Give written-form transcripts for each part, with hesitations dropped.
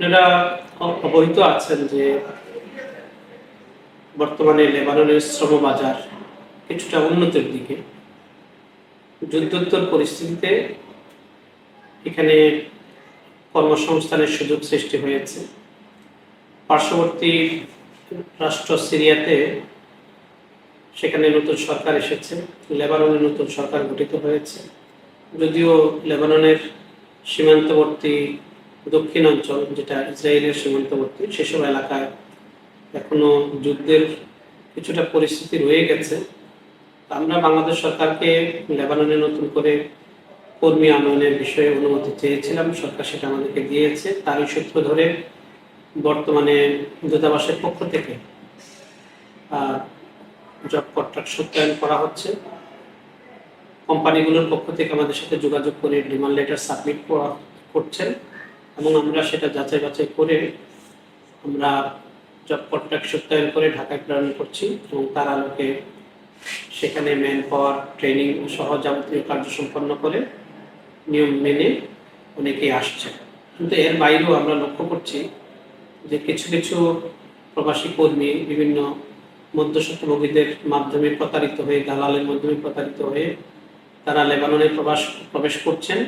আপনারা অবহিত আছেন যে বর্তমানে লেবাননের শ্রম বাজার কিছুটা উন্নতির দিকে। যুদ্ধোত্তর পরিস্থিতিতে এখানে কর্মসংস্থানের সুযোগ সৃষ্টি হয়েছে। পার্শ্ববর্তী রাষ্ট্র সিরিয়াতে সেখানে নতুন সরকার এসেছে, লেবাননে নতুন সরকার গঠিত হয়েছে। যদিও লেবাননের সীমান্তবর্তী দক্ষিণ অঞ্চল, যেটা ইসরায়েলের সীমান্তবর্তী, সেসব এলাকায় এখনো যুদ্ধের কিছুটা পরিস্থিতি রয়ে গেছে। আমরা বাংলাদেশ সরকারকে লেবাননে নতুন করে কর্মী আনয়নের বিষয়ে অনুমতি চেয়েছিলাম, সরকার সেটা আমাদেরকে দিয়েছে। তারই সূত্র ধরে বর্তমানে দূতাবাসের পক্ষ থেকে জব কন্ট্রাক্ট সত্যায়ন করা হচ্ছে। কোম্পানিগুলোর পক্ষ থেকে আমাদের সাথে যোগাযোগ করে ডিমান্ড লেটার সাবমিট করছেন এবং আমরা সেটা যাচাই বাছাই করে আমরা জব কন্ট্রাক্ট সত্যায়ন করে ঢাকায় প্রেরণ করছি এবং তার আলোকে সেখানে ম্যান পাওয়ার, ট্রেনিং সহ যাবতীয় কার্য সম্পন্ন করে নিয়ম মেনে অনেকেই আসছে। কিন্তু এর বাইরেও আমরা লক্ষ্য করছি যে কিছু কিছু প্রবাসী কর্মী বিভিন্ন মধ্যস্বত্বভোগীদের মাধ্যমে প্রতারিত হয়ে, দালালের মাধ্যমে প্রতারিত হয়ে তারা লেবাননে প্রবেশ করছেন।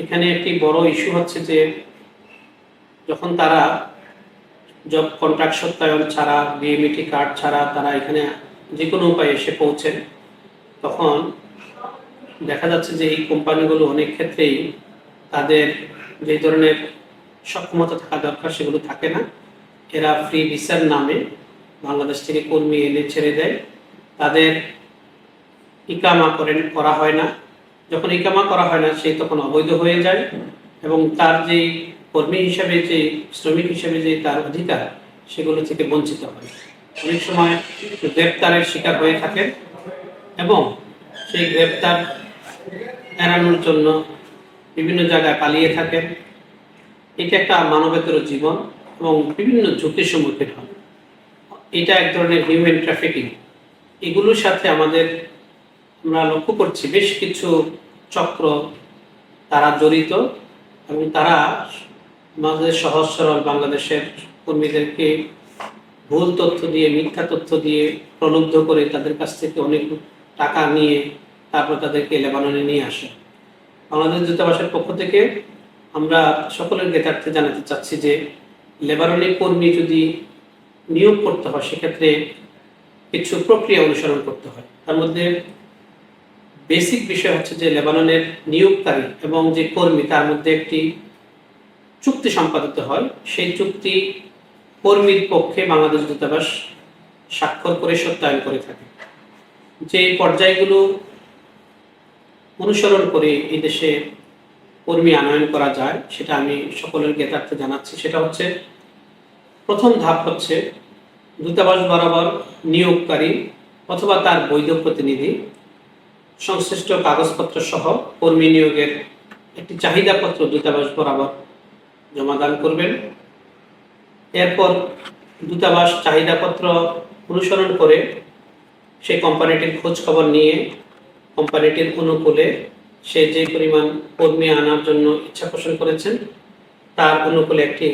এখানে একটি বড় ইস্যু হচ্ছে যে যখন তারা জব কন্ট্রাক্ট সত্যায়ন ছাড়া, বিএমইটি কার্ড ছাড়া তারা এখানে যে কোনো উপায়ে এসে পৌঁছেন, তখন দেখা যাচ্ছে যে এই কোম্পানিগুলো অনেক ক্ষেত্রেই তাদের যে ধরনের সক্ষমতা থাকা দরকার সেগুলো থাকে না। এরা ফ্রি ভিসার নামে বাংলাদেশ থেকে কর্মী এনে ছেড়ে দেয়, তাদের ইকামা করা হয় না। যখন ইকামা করা হয় না, সে তখন অবৈধ হয়ে যায় এবং তার যে কর্মী হিসেবে, যে শ্রমিক হিসেবে যে তার অধিকার, সেগুলো থেকে বঞ্চিত হয়। অনেক সময় গ্রেপ্তারের শিকার হয়ে থাকেন এবং সেই গ্রেপ্তার এড়ানোর জন্য বিভিন্ন জায়গায় পালিয়ে থাকেন। এটা একটা মানবেতর জীবন এবং বিভিন্ন ঝুঁকির সম্মুখীন হয়। এটা এক ধরনের হিউম্যান ট্রাফিকিং। এগুলোর সাথে আমরা লক্ষ্য করছি বেশ কিছু চক্র তারা জড়িত এবং তারা আমাদের সহজ সরল বাংলাদেশের কর্মীদেরকে ভুল তথ্য দিয়ে, মিথ্যা তথ্য দিয়ে প্রলুব্ধ করে তাদের কাছ থেকে অনেক টাকা নিয়ে তারপর তাদেরকে লেবাননে নিয়ে আসে। বাংলাদেশ দূতাবাসের পক্ষ থেকে আমরা সকলের জ্ঞাতার্থে জানাতে চাচ্ছি যে লেবাননি কর্মী যদি নিয়োগ করতে হয়, সেক্ষেত্রে কিছু প্রক্রিয়া অনুসরণ করতে হয়। তার মধ্যে বেসিক বিষয় হচ্ছে যে লেবাননের নিয়োগকারী এবং যে কর্মী, তার মধ্যে একটি চুক্তি সম্পাদিত হয়। সেই চুক্তি কর্মীর পক্ষে বাংলাদেশ দূতাবাস স্বাক্ষর করে সত্যায়ন করে থাকে। যে পর্যায়গুলো অনুসরণ করে এই দেশে কর্মী আনয়ন করা যায়, সেটা আমি সকলের জ্ঞাতার্থে জানাচ্ছি। সেটা হচ্ছে, প্রথম ধাপ হচ্ছে দূতাবাস বরাবর নিয়োগকারী অথবা তার বৈধ প্রতিনিধি সংশ্লিষ্ট কাগজপত্র সহ কর্মী নিয়োগের একটি চাহিদাপত্র দূতাবাস বরাবর জমাদান করবেন। এরপর দূতাবাস চাহিদাপত্র অনুসরণ করে সেই কোম্পানিটির খোঁজ খবর নিয়ে কোম্পানিটির অনুকূলে সে যে পরিমাণ কর্মী আনার জন্য ইচ্ছা পোষণ করেছেন, তার অনুকূলে একটি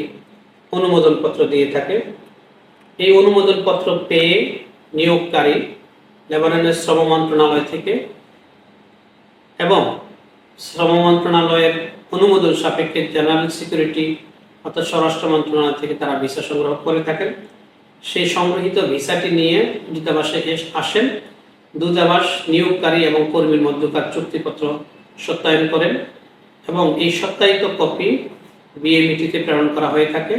অনুমোদনপত্র দিয়ে থাকে। এই অনুমোদনপত্র পেয়ে নিয়োগকারী লেবাননের শ্রম মন্ত্রণালয় থেকে এবং শ্রম মন্ত্রণালয়ের অনুমোদন সাপেক্ষে জেনারেল সিকিউরিটি অর্থাৎ স্বরাষ্ট্র মন্ত্রণালয় থেকে তারা ভিসা সংগ্রহ করে থাকেন। সেই সংগৃহীত ভিসাটি নিয়ে দূতাবাসে আসেন। দূতাবাস নিয়োগকারী এবং কর্মীর মধ্যকার চুক্তিপত্র সত্যায়ন করেন এবং এই সত্যায়িত কপি বিএমইটিতে প্রেরণ করা হয়ে থাকে।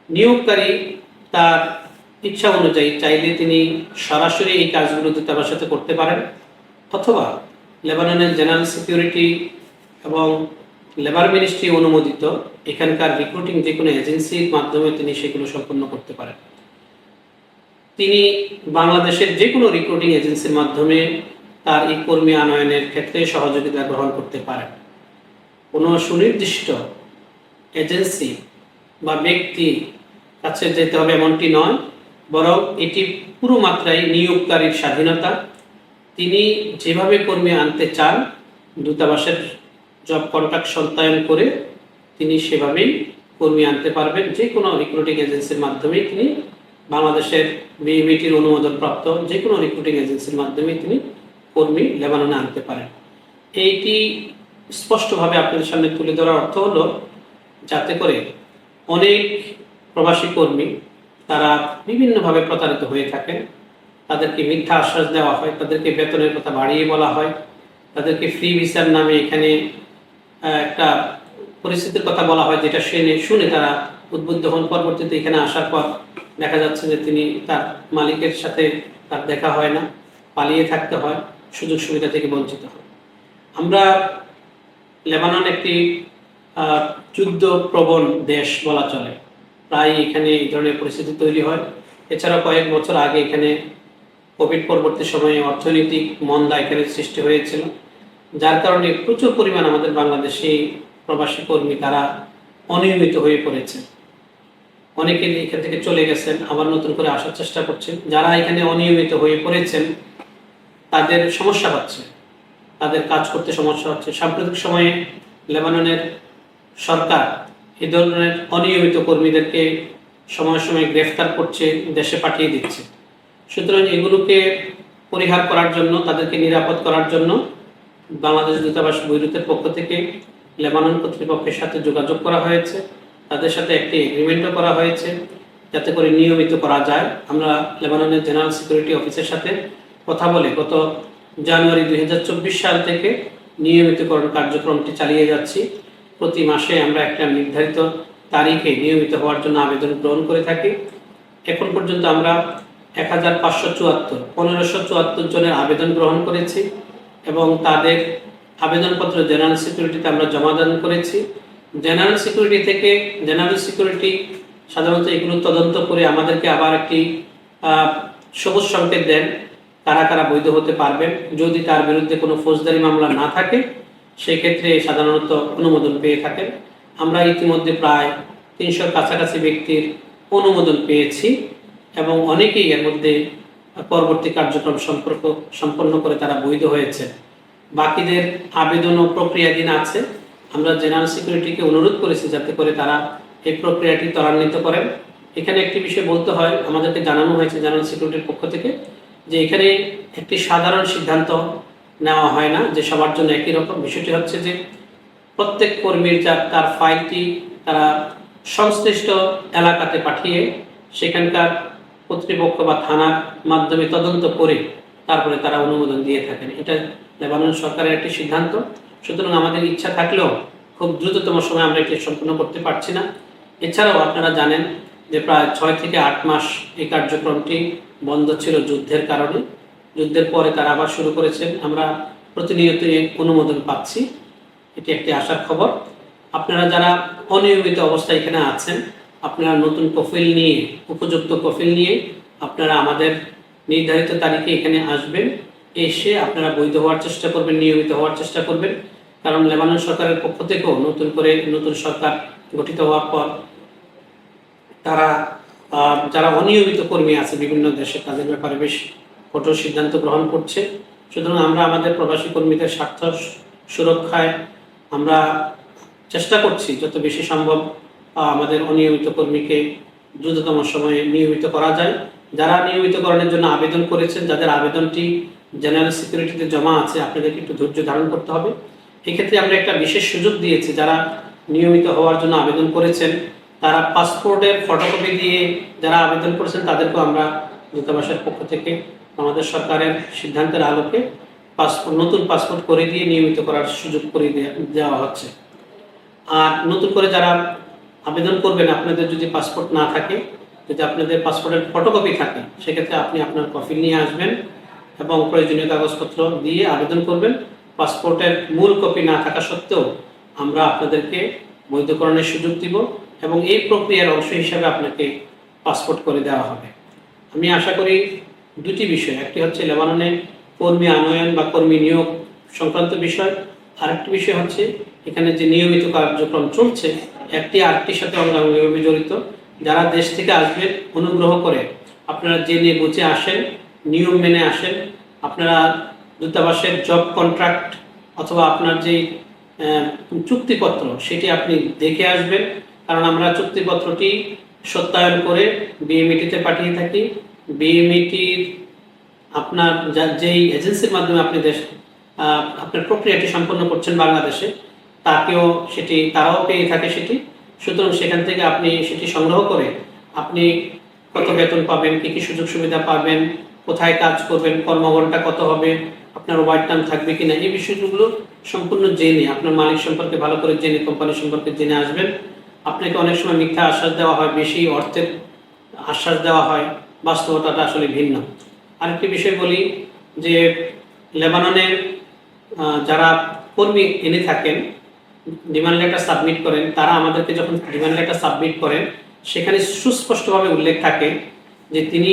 নিয়োগকারী তার ইচ্ছা অনুযায়ী চাইলে তিনি সরাসরি এই কাজগুলো দূতাবাসের সাথে করতে পারেন, অথবা লেবাননের জেনারেল সিকিউরিটি এবং লেবার মিনিস্ট্রি অনুমোদিত এখানকার রিক্রুটিং যে কোনো এজেন্সির মাধ্যমে তিনি সেগুলো সম্পন্ন করতে পারেন। তিনি বাংলাদেশের যে কোনো রিক্রুটিং এজেন্সির মাধ্যমে তার এই কর্মী আনয়নের ক্ষেত্রে সহযোগিতা গ্রহণ করতে পারেন। কোনো সুনির্দিষ্ট এজেন্সি বা ব্যক্তি কাছে যেতে হবে এমনটি নয়, বরং এটি পুরো মাত্রায় নিয়োগকারীর স্বাধীনতা। তিনি যেভাবে কর্মী আনতে চান, দূতাবাসের জব কন্ট্রাক্ট সত্যায়ন করে তিনি সেভাবেই কর্মী আনতে পারবেন। যে কোনো রিক্রুটিং এজেন্সির মাধ্যমে তিনি বাংলাদেশের বিইবিটির অনুমোদনপ্রাপ্ত যে কোনো রিক্রুটিং এজেন্সির মাধ্যমে তিনি কর্মী লেবাননে আনতে পারেন। এইটি স্পষ্টভাবে আপনাদের সামনে তুলে ধরার অর্থ হলো যাতে করে অনেক প্রবাসী কর্মী তারা বিভিন্নভাবে প্রতারিত হয়ে থাকেন, তাদেরকে মিথ্যা আশ্বাস দেওয়া হয়, তাদেরকে বেতনের কথা বাড়িয়ে বলা হয়, তাদেরকে ফ্রি ভিসার নামে এখানে একটা পরিস্থিতির কথা বলা হয় যেটা শুনে তারা উদ্বুদ্ধ হন। পরবর্তীতে এখানে আসার পর দেখা যাচ্ছে যে তিনি তার মালিকের সাথে তার দেখা হয় না, পালিয়ে থাকতে হয়, সুযোগ সুবিধা থেকে বঞ্চিত হয়। আমরা লেবানন একটি যুদ্ধ প্রবণ দেশ বলা চলে, প্রায় এখানে এই ধরনের পরিস্থিতি তৈরি হয়। এছাড়াও কয়েক বছর আগে এখানে কোভিড পরবর্তী সময়ে অর্থনৈতিক মন্দা এখানে সৃষ্টি হয়েছিল, যার কারণে প্রচুর পরিমাণ আমাদের বাংলাদেশি প্রবাসী কর্মী তারা অনিয়মিত হয়ে পড়েছে। অনেকে এখান থেকে চলে গেছেন, আবার নতুন করে আসার চেষ্টা করছেন। যারা এখানে অনিয়মিত হয়ে পড়েছেন তাদের সমস্যা হচ্ছে, তাদের কাজ করতে সমস্যা হচ্ছে। সাম্প্রতিক সময়ে লেবাননের সরকার এই ধরনের অনিয়মিত কর্মীদেরকে সময় সময় গ্রেফতার করছে, দেশে পাঠিয়ে দিচ্ছে। সুতরাং এগুলোকে পরিহার করার জন্য, তাদেরকে নিরাপদ করার জন্য বাংলাদেশ দূতাবাস বৈরুতের পক্ষ থেকে লেবানন কর্তৃপক্ষের সাথে যোগাযোগ করা হয়েছে, তাদের সাথে একটি এগ্রিমেন্টও করা হয়েছে যাতে করে নিয়মিত করা যায়। আমরা লেবাননের জেনারেল সিকিউরিটি অফিসের সাথে কথা বলে গত জানুয়ারি 2024 সাল থেকে নিয়মিতকরণ কার্যক্রমটি চালিয়ে যাচ্ছি। প্রতি মাসে আমরা একটা নির্ধারিত তারিখে নিয়মিত হওয়ার জন্য আবেদন গ্রহণ করে থাকি। এখন পর্যন্ত আমরা 1574 জনের আবেদন গ্রহণ করেছি এবং তাদের আবেদনপত্র জেনারেল সিকিউরিটিতে আমরা জমাদান করেছি। জেনারেল সিকিউরিটি সাধারণত এগুলো তদন্ত করে আমাদেরকে আবার একটি সবুজ সংকেত দেন কারা কারা বৈধ হতে পারবেন। যদি তার বিরুদ্ধে কোনো ফৌজদারি মামলা না থাকে সেক্ষেত্রে সাধারণত অনুমোদন পেয়ে থাকেন। আমরা ইতিমধ্যে প্রায় 300 কাছাকাছি ব্যক্তির অনুমোদন পেয়েছি এবং অনেকেই এর মধ্যে পরবর্তী কার্যক্রম সম্পন্ন করে তারা বৈধ হয়েছে। বাকিদের আবেদন ও প্রক্রিয়াধীন আছে। আমরা জেনারেল সিকিউরিটিকে অনুরোধ করেছি যাতে করে তারা এই প্রক্রিয়াটি ত্বরান্বিত করেন। এখানে একটি বিষয় বলতে হয়, আমাদেরকে জানানো হয়েছে জেনারেল সিকিউরিটির পক্ষ থেকে যে এখানে একটি সাধারণ সিদ্ধান্ত নেওয়া হয় না যে সবার জন্য একই রকম। বিষয়টি হচ্ছে যে প্রত্যেক কর্মীর তার ফাইলটি তারা সংশ্লিষ্ট এলাকাতে পাঠিয়ে সেখানকার কর্তৃপক্ষ বা থানার মাধ্যমে তদন্ত করে তারপরে তারা অনুমোদন দিয়ে থাকেন। এটা লেবানন সরকারের একটি সিদ্ধান্ত। সুতরাং আমাদের ইচ্ছা থাকলেও খুব দ্রুততম সময় আমরা এটি সম্পূর্ণ করতে পারছি না। এছাড়াও আপনারা জানেন যে প্রায় 6 থেকে 8 মাস এই কার্যক্রমটি বন্ধ ছিল যুদ্ধের কারণে। যুদ্ধের পরে তারা আবার শুরু করেছেন। আমরা প্রতিনিয়ত অনুমোদন পাচ্ছি, এটি একটি আশার খবর। আপনারা যারা অনিয়মিত অবস্থায় এখানে আছেন, আপনারা নতুন কফিল নিয়ে, উপযুক্ত কফিল নিয়ে আপনারা আমাদের নির্ধারিত তারিখে এখানে আসবেন। এসে আপনারা বৈধ হওয়ার চেষ্টা করবেন, নিয়মিত হওয়ার চেষ্টা করবেন। কারণ লেবানন সরকারের পক্ষ থেকেও নতুন সরকার গঠিত হওয়ার পর তারা যারা অনিয়মিত কর্মী আছে বিভিন্ন দেশে তাদের ব্যাপারে বেশ কঠোর সিদ্ধান্ত গ্রহণ করছে। সুতরাং আমরা আমাদের প্রবাসী কর্মীদের স্বার্থ সুরক্ষায় আমরা চেষ্টা করছি যত বেশি সম্ভব আমাদের অনিয়মিত কর্মীকে দ্রুততম সময়ে নিয়মিত করা যায়। যারা নিয়মিতকরণের জন্য আবেদন করেছেন, যাদের আবেদনটি জেনারেল সিকিউরিটিতে জমা আছে, আপনাদেরকে একটু ধৈর্য ধারণ করতে হবে। এক্ষেত্রে আমরা একটা বিশেষ সুযোগ দিয়েছি, যারা নিয়মিত হওয়ার জন্য আবেদন করেছেন তারা পাসপোর্টের ফটোকপি দিয়ে যারা আবেদন করেছেন তাদেরকেও আমরা দূতাবাসের পক্ষ থেকে আমাদের সরকারের সিদ্ধান্তের আলোকে নতুন পাসপোর্ট করে দিয়ে নিয়মিত করার সুযোগ করে দেওয়া হচ্ছে। আর নতুন করে যারা আবেদন করবেন, আপনাদের যদি পাসপোর্ট না থাকে, যদি আপনাদের পাসপোর্টের ফটোকপি থাকে, সেক্ষেত্রে আপনি আপনার কপি নিয়ে আসবেন এবং প্রয়োজনীয় কাগজপত্র দিয়ে আবেদন করবেন। পাসপোর্টের মূল কপি না থাকা সত্ত্বেও আমরা আপনাদেরকে বৈধকরণের সুযোগ দিব এবং এই প্রক্রিয়ার অংশ হিসাবে আপনাকে পাসপোর্ট করে দেওয়া হবে। আমি আশা করি দুটি বিষয়, একটি হচ্ছে লেবাননে কর্মী আনয়ন বা কর্মী নিয়োগ সংক্রান্ত বিষয়, আরেকটি বিষয় হচ্ছে এখানে যে নিয়মিত কার্যক্রম চলছে একটি আরেকটির সাথে অঙ্গাঙ্গিভাবে জড়িত। যারা দেশ থেকে আসবেন অনুগ্রহ করে আপনারা জেনে বুঝে আসেন, নিয়ম মেনে আসেন। আপনারা দূতাবাসের জব কন্ট্রাক্ট অথবা আপনার যে চুক্তিপত্র সেটি আপনি দেখে আসবেন কারণ আমরা চুক্তিপত্রটি সত্যায়ন করে বিএমইটিতে পাঠিয়ে থাকি। বিএমইটির আপনার যেই এজেন্সির মাধ্যমে আপনি আপনার প্রক্রিয়াটি সম্পন্ন করছেন বাংলাদেশে, তারাও পেয়ে থাকে সেটি। সুতরাং সেখান থেকে আপনি সেটি সংগ্রহ করে আপনি কত বেতন পাবেন, কী কী সুযোগ সুবিধা পাবেন, কোথায় কাজ করবেন, কর্মঘণ্টা কত হবে, আপনার ওভার টাইম থাকবে কিনা, এই বিষয়গুলো সম্পূর্ণ জেনে, আপনার মালিক সম্পর্কে ভালো করে জেনে, কোম্পানি সম্পর্কে জেনে আসবেন। আপনাকে অনেক সময় মিথ্যা আশ্বাস দেওয়া হয়, বেশি অর্থের আশ্বাস দেওয়া হয়, বাস্তবতাটা আসলে ভিন্ন। আরেকটি বিষয় বলি যে লেবাননের যারা কর্মী এনে থাকেন, ডিমান্ড লেটার সাবমিট করেন, তারা আমাদেরকে যখন ডিমান্ড লেটার সাবমিট করেন সেখানে সুস্পষ্টভাবে উল্লেখ থাকে যে তিনি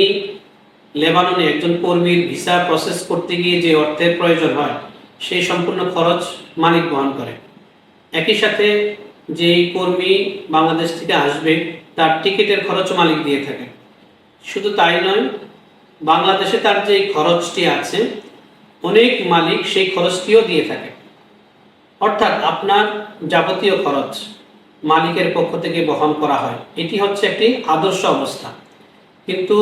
লেবাননে একজন কর্মীর ভিসা প্রসেস করতে গিয়ে যে অর্থের প্রয়োজন হয় সেই সম্পূর্ণ খরচ মালিক বহন করে। একই সাথে যেই কর্মী বাংলাদেশ থেকে আসবে তার টিকিটের খরচ মালিক দিয়ে থাকে। শুধু তাই নয়, বাংলাদেশে তার যে খরচটি আছে অনেক মালিক সেই খরচটিও দিয়ে থাকে। অর্থাৎ আপনার যাবতীয় খরচ মালিকের পক্ষ থেকে বহন করা হয়। এটি হচ্ছে একটি আদর্শ অবস্থা। কিন্তু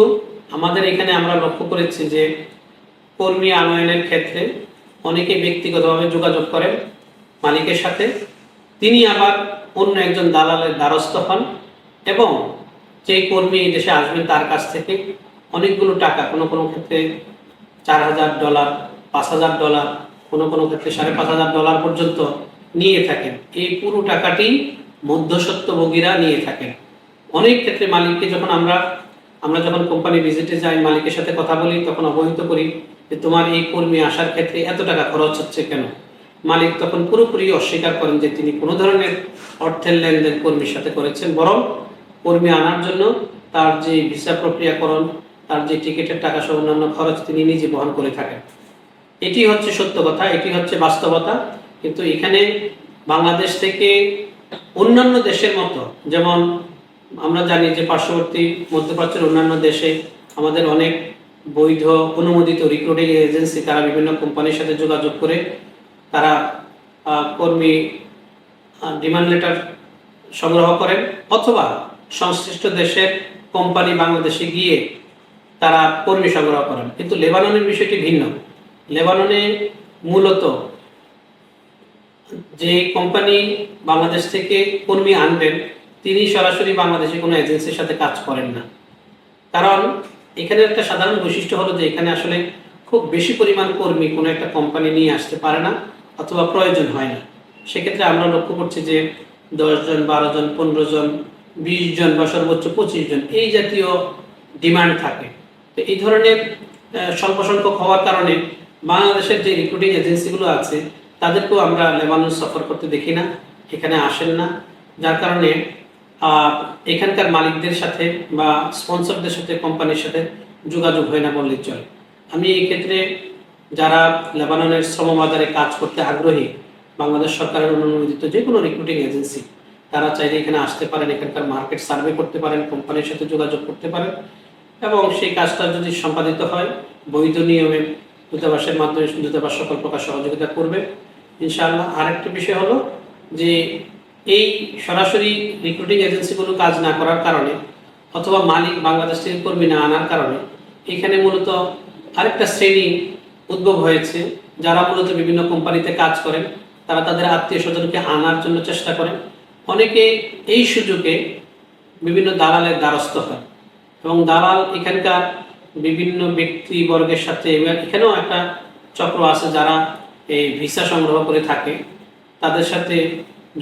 আমাদের এখানে আমরা লক্ষ্য করেছি যে কর্মী আনয়নের ক্ষেত্রে অনেকে ব্যক্তিগতভাবে যোগাযোগ করেন মালিকের সাথে, তিনি আবার অন্য একজন দালালের দ্বারস্থ হন এবং যেই কর্মী এই দেশে আসবেন তার কাছ থেকে অনেকগুলো টাকা, কোনো কোনো ক্ষেত্রে $4,000, $5,000, কোনো কোনো ক্ষেত্রে $5,500 পর্যন্ত নিয়ে থাকেন। এই পুরো টাকাটি মধ্যস্বত্বভোগীরা নিয়ে থাকেন। অনেক ক্ষেত্রে মালিককে যখন আমরা যখন কোম্পানি ভিজিটে যাই, মালিকের সাথে কথা বলি, তখন অবহিত করি যে তোমার এই কর্মী আসার ক্ষেত্রে এত টাকা খরচ হচ্ছে কেন। মালিক তখন পুরোপুরি অস্বীকার করেন যে তিনি কোনো ধরনের অর্থের লেনদেন কর্মীর সাথে করেছেন, বরং কর্মী আনার জন্য তার যে ভিসা প্রক্রিয়াকরণ, তার যে টিকিটের টাকা সহ অন্যান্য খরচ তিনি নিজে বহন করে থাকেন। এটি হচ্ছে সত্য কথা, এটি হচ্ছে বাস্তবতা। কিন্তু এখানে বাংলাদেশ থেকে অন্যান্য দেশের মতো, যেমন আমরা জানি যে পার্শ্ববর্তী মধ্যপ্রাচ্যের অন্যান্য দেশে আমাদের অনেক বৈধ অনুমোদিত রিক্রুটিং এজেন্সি, তারা বিভিন্ন কোম্পানির সাথে যোগাযোগ করে তারা কর্মী ডিমান্ড লেটার সংগ্রহ করেন, অথবা সংশ্লিষ্ট দেশের কোম্পানি বাংলাদেশে গিয়ে তারা কর্মী সংগ্রহ করেন। কিন্তু লেবাননের বিষয়টি ভিন্ন। লেবাননে মূলত যে কোম্পানি বাংলাদেশ থেকে কর্মী আনবেন তিনি সরাসরি বাংলাদেশে কোনো এজেন্সির সাথে কাজ করেন না। কারণ এখানে একটা সাধারণ বৈশিষ্ট্য হলো যে এখানে আসলে খুব বেশি পরিমাণ কর্মী কোনো একটা কোম্পানি নিয়ে আসতে পারে না অথবা প্রয়োজন হয় না। সেক্ষেত্রে আমরা লক্ষ্য করছি যে 10 জন, 12 জন, 15 জন, 20 জন বা সর্বোচ্চ 25 জন এই জাতীয় ডিমান্ড থাকে। তো এই ধরনের স্বল্প সংখ্যক হওয়ার কারণে বাংলাদেশের যে রিক্রুটিং এজেন্সিগুলো আছে তাদেরকেও আমরা লেবানন সফর করতে দেখি না, এখানে আসেন না। যার কারণে এখানকার মালিকদের সাথে বা স্পন্সরদের সাথে কোম্পানির সাথে যোগাযোগ হয় না বললেই চলে। আমি এই ক্ষেত্রে যারা লেবাননের শ্রমবাজারে কাজ করতে আগ্রহী, বাংলাদেশ সরকারের অনুমোদিত যে কোনো রিক্রুটিং এজেন্সি, তারা চাইলে এখানে আসতে পারেন, এখানকার মার্কেট সার্ভে করতে পারেন, কোম্পানির সাথে যোগাযোগ করতে পারেন এবং সেই কাজটা যদি সম্পাদিত হয় বৈধ নিয়মে দূতাবাসের মাধ্যমে, দূতাবাস সকল প্রকার সহযোগিতা করবে ইনশাআল্লাহ। আরেকটি বিষয় হলো যে এই সরাসরি রিক্রুটিং এজেন্সিগুলো কাজ না করার কারণে অথবা মালিক বাংলাদেশ থেকে কর্মী না আনার কারণে এখানে মূলত আরেকটা শ্রেণী উদ্ভব হয়েছে, যারা মূলত বিভিন্ন কোম্পানিতে কাজ করেন, তারা তাদের আত্মীয় স্বজনকে আনার জন্য চেষ্টা করেন। অনেকে এই সুযোগে বিভিন্ন দালালের দ্বারস্থ হয় এবং দালাল এখানকার বিভিন্ন ব্যক্তিবর্গের সাথে, এখানেও একটা চক্র আছে যারা এই ভিসা সংগ্রহ করে থাকে, তাদের সাথে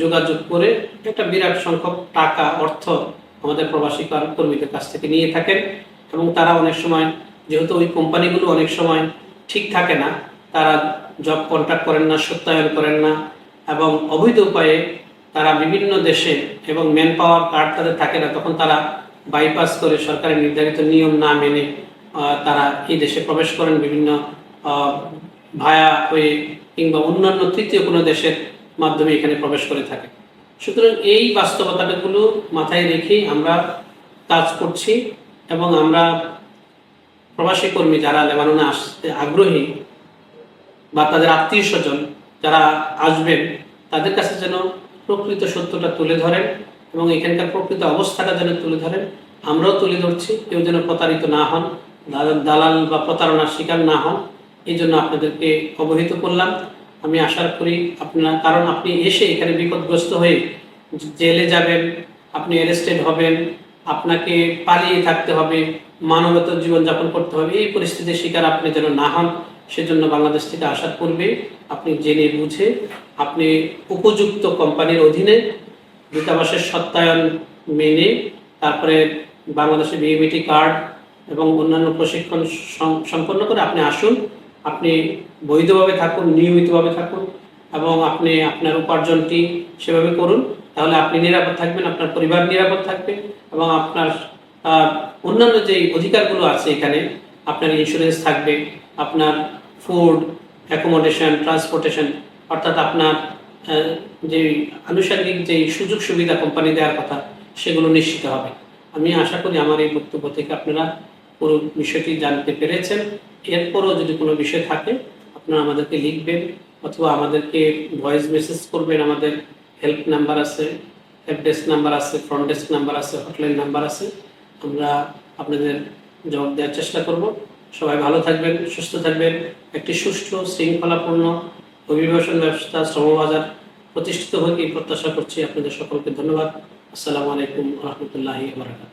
যোগাযোগ করে একটা বিরাট সংখ্যক টাকা, অর্থ আমাদের প্রবাসী কর্মীদের কাছ থেকে নিয়ে থাকেন এবং তারা অনেক সময়, যেহেতু ওই কোম্পানিগুলো অনেক সময় ঠিক থাকে না, তারা জব কন্ট্রাক্ট করেন না, সত্যায়ন করেন না এবং অবৈধ উপায়ে তারা বিভিন্ন দেশে, এবং ম্যান পাওয়ার কার্ড তাদের থাকে না, তখন তারা বাইপাস করে সরকারের নির্ধারিত নিয়ম না মেনে তারা এই দেশে প্রবেশ করেন বিভিন্ন ভায়া হয়ে কিংবা অন্যান্য তৃতীয় কোনো দেশের মাধ্যমে এখানে প্রবেশ করে থাকে। সুতরাং এই বাস্তবতাগুলো মাথায় রেখেই আমরা কাজ করছি এবং আমরা প্রবাসী কর্মী যারা লেবাননে আসতে আগ্রহী বা তাদের আত্মীয় স্বজন যারা আসবেন তাদের কাছে যেন প্রকৃত সত্যটা তুলে ধরেন এবং এখানকার প্রকৃত অবস্থাটা যেন তুলে ধরেন, আমরাও তুলে ধরছি, কেউ যেন প্রতারিত না হন, দালাল বা প্রতারণার শিকার না হন, এই জন্য আপনাদেরকে অবহিত করলাম। আমি আশা করি আপনারা, কারণ আপনি এসে এখানে বিপদগ্রস্ত হয়ে জেলে যাবেন, আপনি অ্যারেস্টেড হবেন, আপনাকে পালিয়ে থাকতে হবে, মানবতার জীবনযাপন করতে হবে, এই পরিস্থিতির শিকার আপনি যেন না হন, সেজন্য বাংলাদেশ থেকে আসার পূর্বে আপনি জেনে বুঝে আপনি উপযুক্ত কোম্পানির অধীনে দূতাবাসের সত্যায়ন মেনে তারপরে বাংলাদেশের বিএমইটি কার্ড এবং অন্যান্য প্রশিক্ষণ সম্পন্ন করে আপনি আসুন। আপনি বৈধভাবে থাকুন, নিয়মিতভাবে থাকুন এবং আপনি আপনার উপার্জনটি সেভাবে করুন, তাহলে আপনি নিরাপদ থাকবেন, আপনার পরিবার নিরাপদ থাকবে এবং আপনার অন্যান্য যে অধিকারগুলো আছে এখানে, আপনার ইন্স্যুরেন্স থাকবে, আপনার ফুড, অ্যাকোমোডেশন, ট্রান্সপোর্টেশন, অর্থাৎ আপনার যে আনুষঙ্গিক যে সুযোগ সুবিধা কোম্পানি দেওয়ার কথা সেগুলো নিশ্চিত হবে। আমি আশা করি আমার এই বক্তব্য থেকে আপনারা পুরো বিষয়টি জানতে পেরেছেন। এরপরও যদি কোনো বিষয় থাকে আপনারা আমাদেরকে লিখবেন অথবা আমাদেরকে ভয়েস মেসেজ করবেন। আমাদের হেল্প নাম্বার আছে, হেল্প ডেস্ক নাম্বার আছে, ফ্রন্ট ডেস্ক নাম্বার আছে, হটলাইন নাম্বার আছে, আমরা আপনাদের জবাব দেওয়ার চেষ্টা করব। সবাই ভালো থাকবেন, সুস্থ থাকবেন, একটি সুষ্ঠু শৃঙ্খলাপূর্ণ অভিবাসন ব্যবস্থা, শ্রমবাজার প্রতিষ্ঠিত হোক এই প্রত্যাশা করছি। আপনাদের সকলকে ধন্যবাদ। আসসালামু আলাইকুম ওয়া রাহমাতুল্লাহি ওয়া বারাকাতুহু।